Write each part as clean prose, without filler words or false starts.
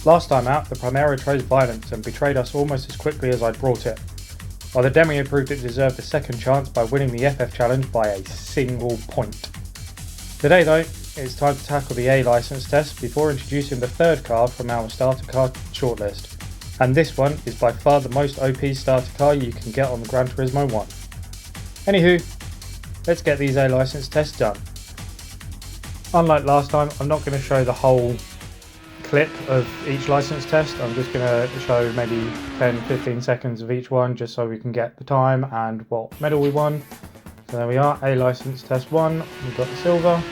Last time out, the Primera chose violence and betrayed us almost as quickly as I'd brought it, while the Demi proved it deserved a second chance by winning the FF challenge by a single point. Today though, it's time to tackle the A license test before introducing the third car from our starter car shortlist. And this one is by far the most OP starter car you can get on the Gran Turismo 1. Anywho, let's get these A license tests done. Unlike last time, I'm not going to show the whole clip of each license test. I'm just going to show maybe 10-15 seconds of each one just so we can get the time and what medal we won. So there we are, A license test 1, we've got the silver.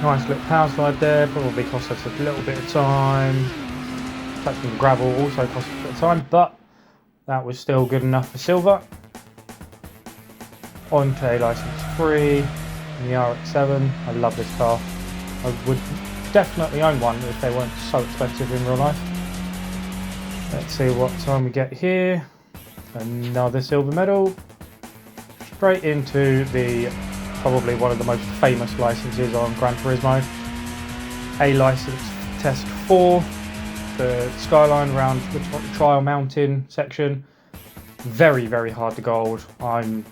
Nice little power slide there, probably cost us a little bit of time. Touching the gravel also cost us a bit of time, but that was still good enough for silver. On to A license 3, the RX-7. I love this car. I would definitely own one if they weren't so expensive in real life. Let's see what time we get here. Another silver medal. Straight into the probably one of the most famous licenses on Gran Turismo. A license test 4, the skyline around the Trial Mountain section. Very, very hard to gold. I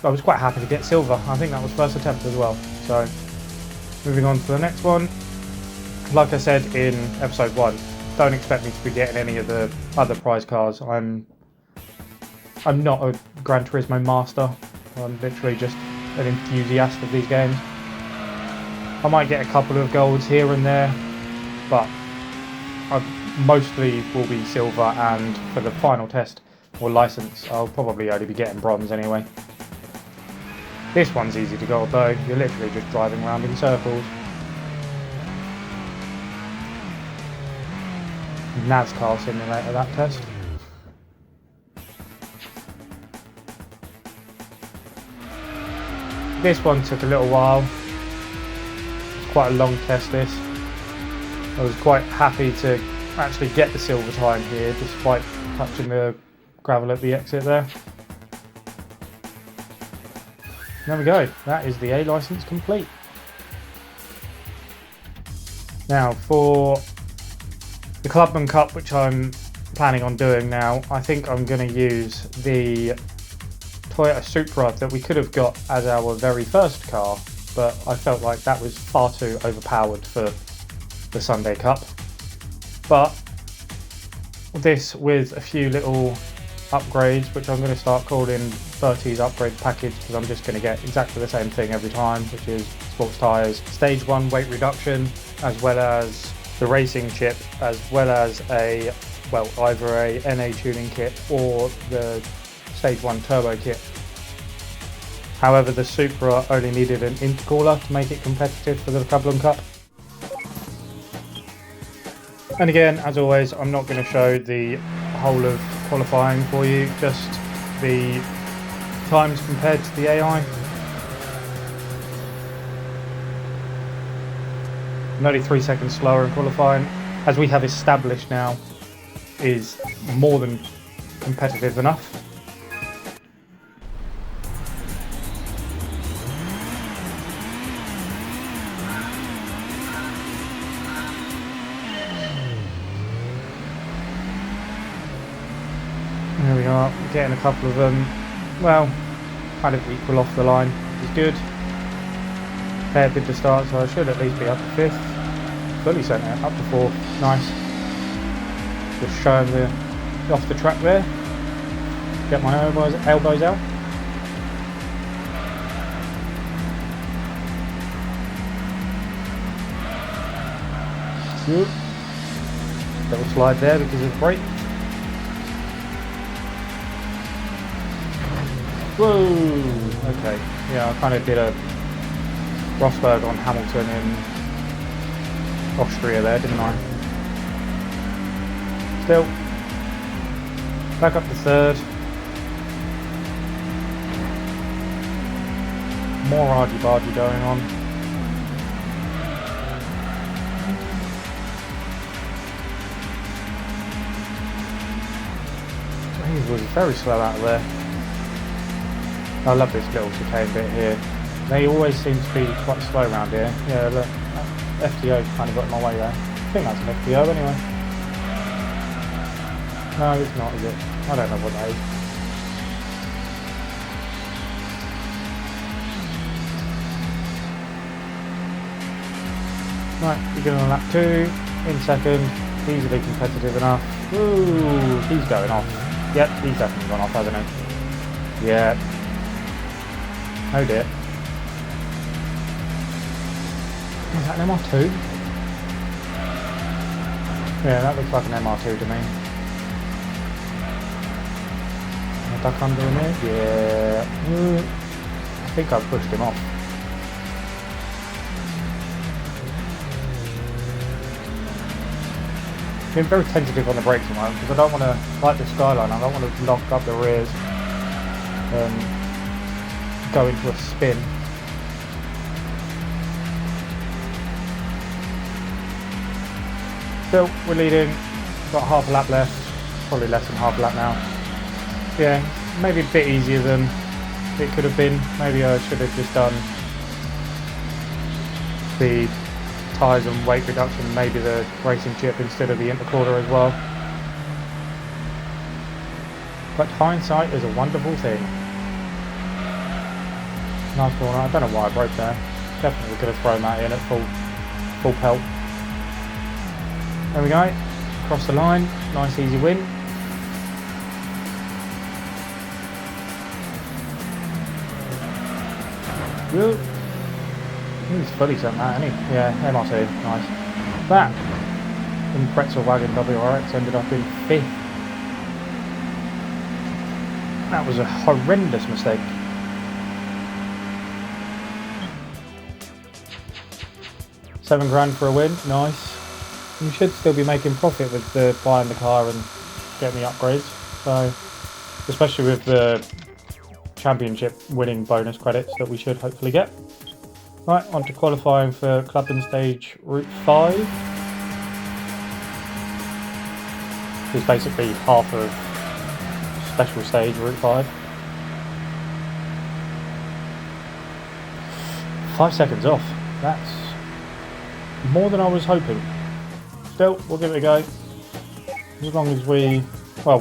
was quite happy to get silver. I think that was first attempt as well. So moving on to the next one. Like I said in episode 1, don't expect me to be getting any of the other prize cars. I'm not a Gran Turismo master. I'm literally just an enthusiast of these games. I might get a couple of golds here and there, but I mostly will be silver, and for the final test or license I'll probably only be getting bronze anyway. This one's easy to gold though, you're literally just driving around in circles. NASCAR simulator, that test. This one took a little while. It's quite a long test this. I was quite happy to actually get the silver time here despite touching the gravel at the exit there. There we go, that is the A license complete. Now for the Clubman Cup, which I'm planning on doing now, I think I'm going to use the Toyota Supra that we could have got as our very first car, but I felt like that was far too overpowered for the Sunday Cup. But this with a few little upgrades, which I'm going to start calling Bertie's upgrade package, because I'm just going to get exactly the same thing every time, which is sports tyres, stage 1 weight reduction, as well as the racing chip, as well as a, well, either a NA tuning kit or the stage 1 turbo kit. However, the Supra only needed an intercooler to make it competitive for the Clubman Cup. And again, as always, I'm not going to show the whole of qualifying for you, just the times compared to the AI. I'm only 3 seconds slower in qualifying, as we have established now is more than competitive enough. There we are, getting a couple of them, well, kind of equal off the line, which is good. Paired with the start, so I should at least be up to 5th. Fully sent it, up to 4th, nice. Just showing the off the track there. Get my elbows out. Good. Little slide there because of the brake. Whoa! Okay, yeah, I kind of did a Rosberg on Hamilton in Austria there, didn't I? Still, back up to 3rd. More argy-bargy going on. He was very slow out of there. I love this little chicane bit here. They always seem to be quite slow around here. Yeah, look. FTO's kind of got in my way there. I think that's an FTO anyway. No, it's not, is it? I don't know what that is. Right, beginning on lap 2, in second, easily competitive enough. Ooh, he's going off. Yep, he's definitely gone off, hasn't he? Yeah. Oh dear. Is that an MR2? Yeah, that looks like an MR2 to me. Can I duck under in it? Yeah. Ooh. I think I pushed him off. Been very tentative on the brakes at the moment because I don't want to, like the Skyline, I don't want to lock up the rears and go into a spin. Still, we're leading, got half a lap left, probably less than half a lap now. Yeah, maybe a bit easier than it could have been. Maybe I should have just done the tyres and weight reduction, maybe the racing chip instead of the intercooler as well. But hindsight is a wonderful thing. Nice corner, I don't know why I broke there. Definitely could have thrown that in at full pelt. There we go, across the line, nice easy win. Good. He's fully sent that, isn't he? Yeah, MR2, nice. That, in Pretzel Wagon WRX, ended up in 5th. That was a horrendous mistake. £7 for a win, nice. You should still be making profit with the buying the car and getting the upgrades. So, especially with the championship winning bonus credits that we should hopefully get. Right, on to qualifying for Clubman stage Route 5. It's basically half of special stage Route 5. 5 seconds off. That's more than I was hoping. Still, we'll give it a go. As long as we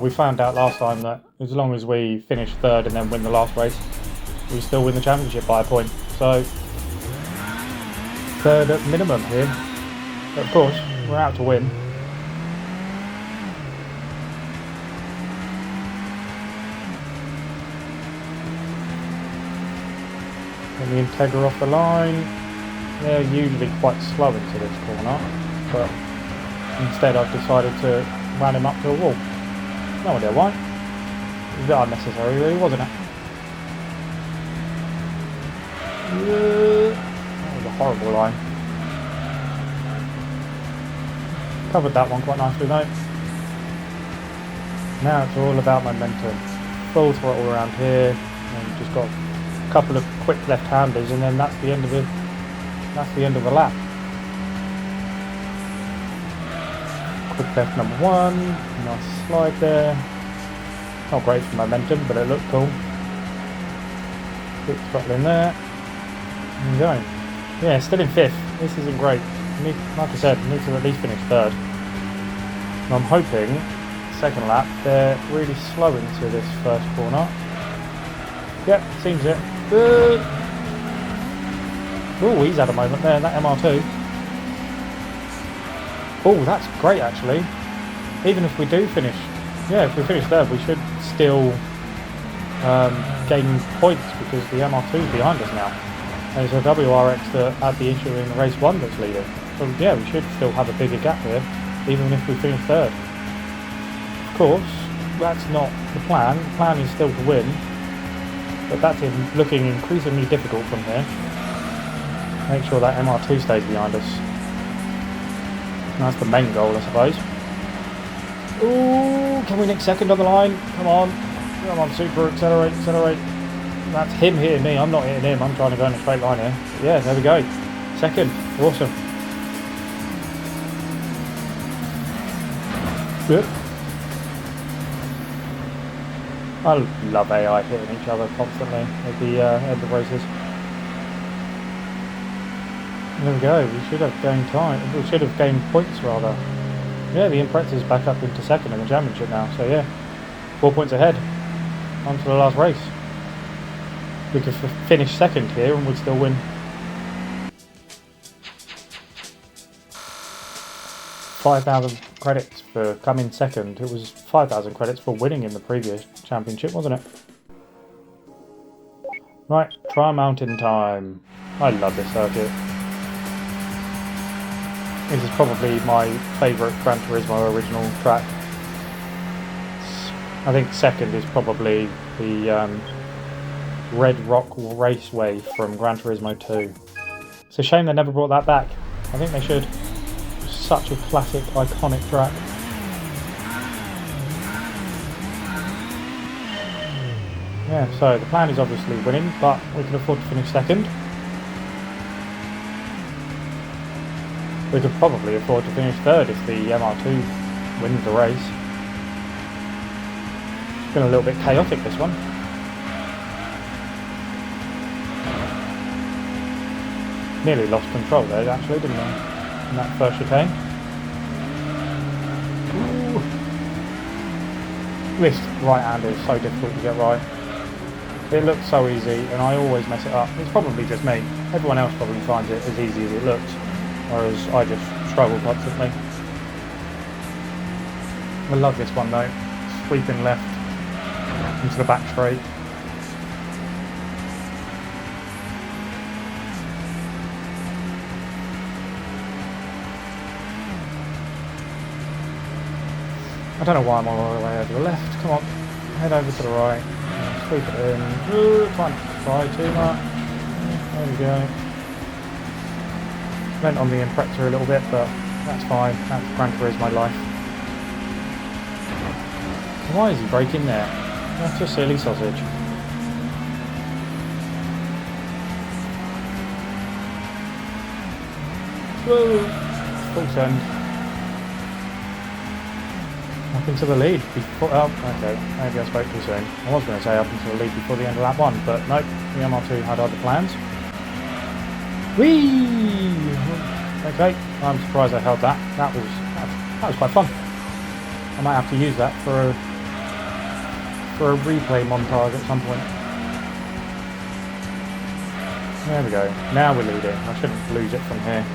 found out last time that as long as we finish 3rd and then win the last race, we still win the championship by a point. So 3rd at minimum here. But of course, we're out to win. Get the Integra off the line. They're usually quite slow into this corner, but instead I've decided to ran him up to a wall. No idea why. It was a bit unnecessary really, wasn't it? That was a horrible line. Covered that one quite nicely though. Now it's all about momentum. Full throttle around here, and just got a couple of quick left-handers, and then that's the end of it. That's the end of the lap. Quick left number 1, nice slide there. Not great for momentum, but it looked cool. Quick throttle in there. There we go. Yeah, still in 5th. This isn't great. Like I said, need to at least finish 3rd. And I'm hoping, 2nd lap, they're really slow into this first corner. Yep, seems it. Good. Oh, he's had a moment there, that MR2. Oh, that's great actually. Even if we do finish, yeah, if we finish 3rd, we should still gain points because the MR2 is behind us now. There's a WRX that had the issue in race 1 that's leading. So yeah, we should still have a bigger gap here, even if we finish 3rd. Of course, that's not the plan. The plan is still to win, but that's looking increasingly difficult from here. Make sure that MR2 stays behind us. And that's the main goal, I suppose. Ooh, can we nick 2nd on the line? Come on. Come on, super, accelerate, accelerate. That's him hitting me, I'm not hitting him, I'm trying to go in a straight line here. But yeah, there we go. 2nd, awesome. Good. I love AI hitting each other constantly at the end of races. There we go, we should have gained time. We should have gained points rather. Yeah, the Impreza's back up into second in the championship now, so yeah. 4 points ahead. On to the last race. We could finish second here and we'd still win. $5,000 credits for coming second. It was 5,000 credits for winning in the previous championship, wasn't it? Right, Tri Mountain time. I love this circuit. This is probably my favourite Gran Turismo original track. I think second is probably the Red Rock Raceway from Gran Turismo 2. It's a shame they never brought that back. I think they should. Such a classic, iconic track. Yeah, so the plan is obviously winning, but we can afford to finish second. We could probably afford to finish third if the MR2 wins the race. It's been a little bit chaotic, this one. Nearly lost control there, actually, didn't I? In that first chicane. Ooh. This right-hander is so difficult to get right. It looks so easy and I always mess it up. It's probably just me. Everyone else probably finds it as easy as it looks, whereas I just struggle constantly. I love this one though. Sweeping left into the back straight. I don't know why I'm all the way over the left. Come on, head over to the right. Sweep it in. Ooh, trying to try too much. There we go. Went on the Impreza a little bit, but that's fine. That's Gran Turismo life. Why is he braking there? That's a silly sausage. Whoa! Full send. Up into the lead before. Oh, okay. Maybe I spoke too soon. I was going to say up into the lead before the end of lap 1, but nope. The MR2 had other plans. Whee! Okay. I'm surprised I held that. That was quite fun. I might have to use that for a replay montage at some point. There we go. Now we're leading. I shouldn't lose it from here.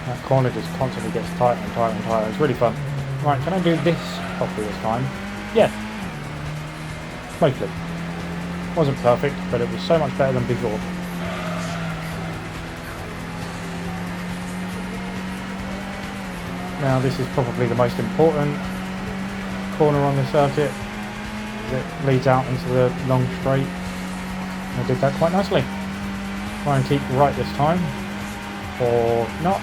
That corner just constantly gets tighter and tighter and tighter. It's really fun. Right, can I do this properly this time? Yeah. Mostly. Wasn't perfect, but it was so much better than before. Now this is probably the most important corner on the circuit. It leads out into the long straight. I did that quite nicely. Try and keep right this time. Or not.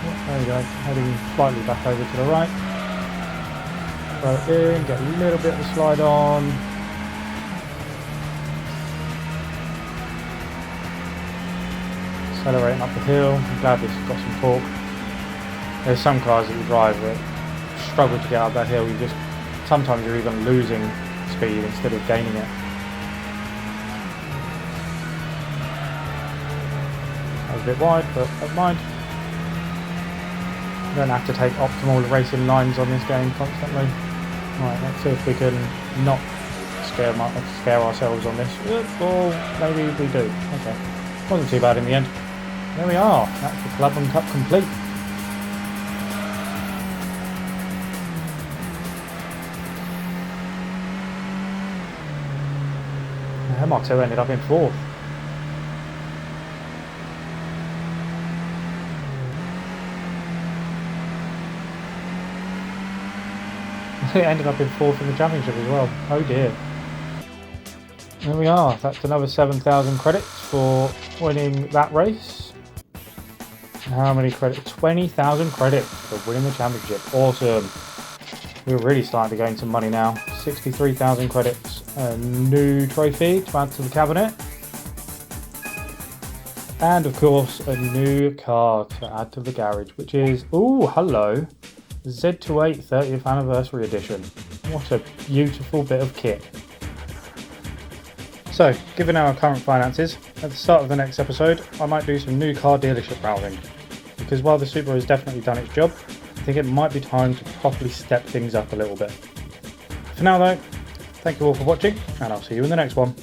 There we go, heading slightly back over to the right. Throw it in, get a little bit of a slide on. Accelerating up the hill. I'm glad this has got some torque. There's some cars that you drive that struggle to get up that hill. Sometimes you're even losing speed instead of gaining it. That was a bit wide, but never mind. You don't have to take optimal racing lines on this game constantly. Right, let's see if we can not scare ourselves on this. Or maybe we do. Okay. Wasn't too bad in the end. There we are. That's the Clubman Cup complete. MR2 ended up in 4th. It ended up in 4th in the championship as well. Oh dear. There we are. That's another 7,000 credits for winning that race. How many credits? 20,000 credits for winning the championship. Awesome. We're really starting to gain some money now. 63,000 credits. A new trophy to add to the cabinet. And of course a new car to add to the garage, which is, ooh, hello, Z28 30th Anniversary Edition. What a beautiful bit of kit. So, given our current finances, at the start of the next episode, I might do some new car dealership browsing. Because while the Supra has definitely done its job, I think it might be time to properly step things up a little bit. For now though, thank you all for watching, and I'll see you in the next one.